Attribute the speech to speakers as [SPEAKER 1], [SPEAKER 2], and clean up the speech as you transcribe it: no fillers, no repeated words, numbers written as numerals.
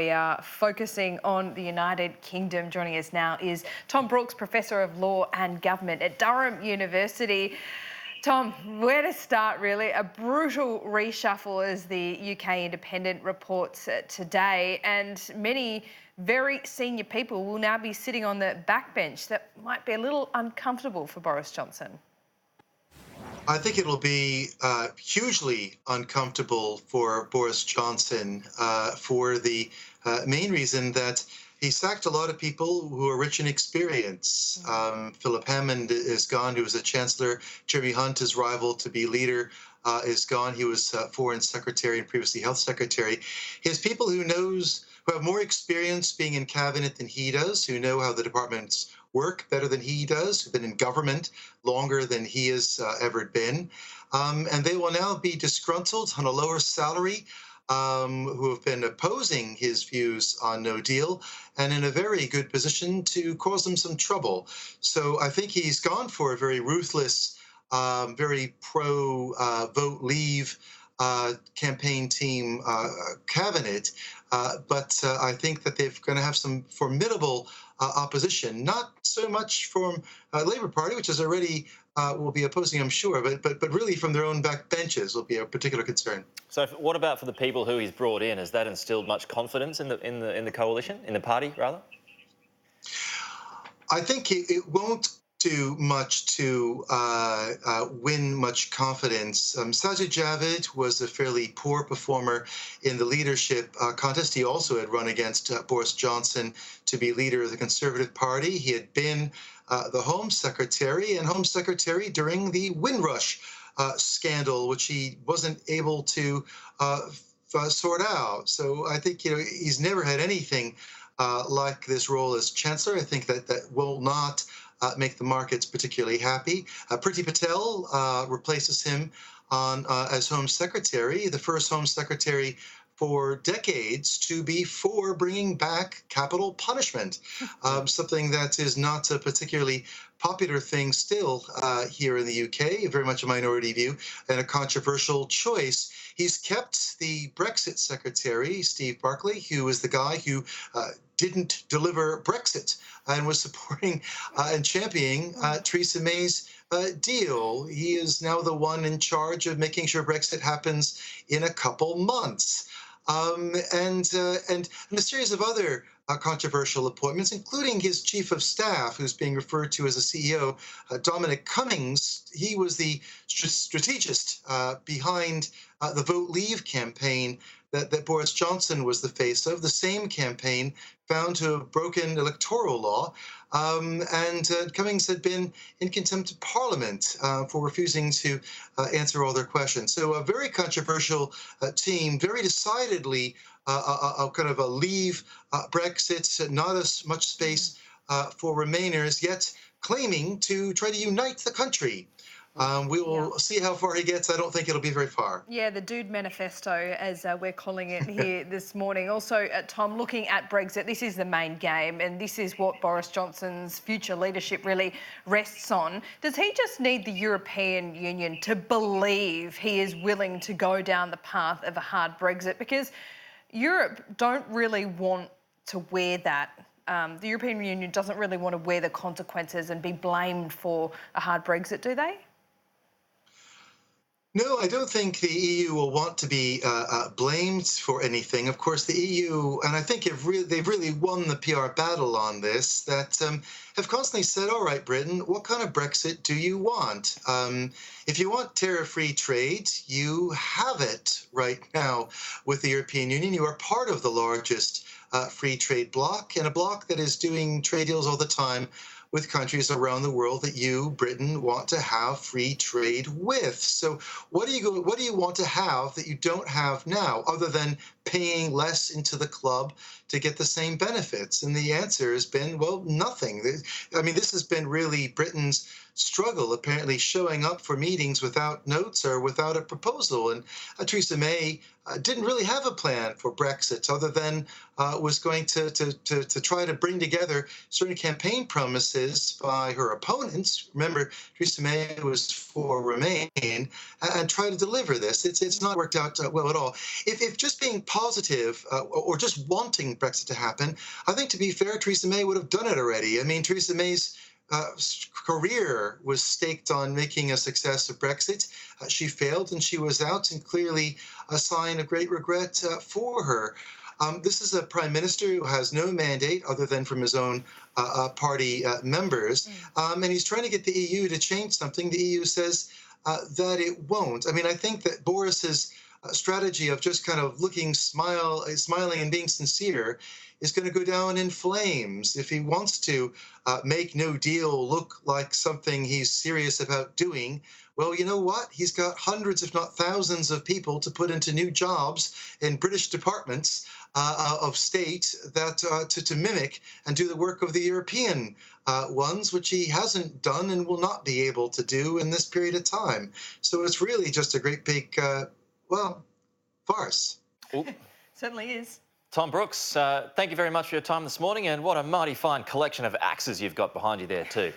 [SPEAKER 1] We are focusing on the United Kingdom. Joining us now is Thom Brooks, Professor of Law and Government at Durham University. Thom, where to start really? A brutal reshuffle, as the UK Independent reports today, and many very senior people will now be sitting on the backbench. That might be a little uncomfortable for Boris Johnson.
[SPEAKER 2] I think it'll be hugely uncomfortable for Boris Johnson for the main reason that he sacked a lot of people who are rich in experience. Philip Hammond is gone, who was a chancellor. Jeremy Hunt, his rival to be leader, is gone. He was foreign secretary and previously health secretary. He has people who have more experience being in cabinet than he does, who know how the departments work better than he does, who've been in government longer than he has ever been. And they will now be disgruntled on a lower salary, who have been opposing his views on no deal and in a very good position to cause them some trouble. So I think he's gone for a very ruthless, very pro-vote leave campaign team cabinet. But I think that they're going to have some formidable opposition, not so much from Labour Party, which is already will be opposing, I'm sure, but really from their own backbenches will be a particular concern.
[SPEAKER 3] So, what about for the people who he's brought in? Has that instilled much confidence in the coalition, in the party, rather?
[SPEAKER 2] I think it won't do much to win much confidence. Sajid Javid was a fairly poor performer in the leadership contest. He also had run against Boris Johnson to be leader of the Conservative Party. He had been the Home Secretary during the Windrush scandal, which he wasn't able to sort out. So I think he's never had anything like this role as Chancellor. I think that will not make the markets particularly happy. Priti Patel replaces him as Home Secretary, the first Home Secretary for decades to be for bringing back capital punishment, something that is not a particularly popular thing still here in the UK, very much a minority view and a controversial choice. He's kept the Brexit Secretary, Steve Barclay, who is the guy who didn't deliver Brexit and was supporting and championing Theresa May's deal. He is now the one in charge of making sure Brexit happens in a couple months. And a series of other controversial appointments, including his chief of staff, who's being referred to as a CEO, Dominic Cummings. He was the strategist behind the Vote Leave campaign that Boris Johnson was the face of, the same campaign found to have broken electoral law. And Cummings had been in contempt of Parliament for refusing to answer all their questions. So a very controversial team, very decidedly kind of a leave Brexit, not as much space for Remainers, yet claiming to try to unite the country. We will see how far he gets. I don't think it'll be very far.
[SPEAKER 1] Yeah, the Dude Manifesto, as we're calling it here this morning. Also, Thom, looking at Brexit, this is the main game, and this is what Boris Johnson's future leadership really rests on. Does he just need the European Union to believe he is willing to go down the path of a hard Brexit? Because Europe don't really want to wear that. The European Union doesn't really want to wear the consequences and be blamed for a hard Brexit, do they?
[SPEAKER 2] No, I don't think the EU will want to be blamed for anything. Of course, the EU, and I think they've really won the PR battle on this, that have constantly said, all right, Britain, what kind of Brexit do you want? If you want tariff-free trade, you have it right now with the European Union. You are part of the largest free trade bloc, and a bloc that is doing trade deals all the time with countries around the world that you, Britain, want to have free trade with. So what do you want to have that you don't have now, other than paying less into the club to get the same benefits? And the answer has been, well, nothing. I mean, this has been really Britain's struggle, apparently showing up for meetings without notes or without a proposal. And Theresa May didn't really have a plan for Brexit other than was going to try to bring together certain campaign promises by her opponents. Remember, Theresa May was for Remain, and try to deliver this. It's not worked out well at all. If just being positive or just wanting Brexit to happen, I think to be fair, Theresa May would have done it already. I mean, Theresa May's career was staked on making a success of Brexit. She failed and she was out, and clearly a sign of great regret for her. This is a prime minister who has no mandate other than from his own party members, and he's trying to get the EU to change something. The EU says that it won't. I mean, I think that Boris's strategy of just kind of smiling and being sincere is going to go down in flames. If he wants to make no deal look like something he's serious about doing, well, you know what? He's got hundreds, if not thousands, of people to put into new jobs in British departments of state that to mimic and do the work of the European ones, which he hasn't done and will not be able to do in this period of time. So it's really just a great big, farce.
[SPEAKER 1] Certainly is.
[SPEAKER 3] Thom Brooks, thank you very much for your time this morning, and what a mighty fine collection of axes you've got behind you there too.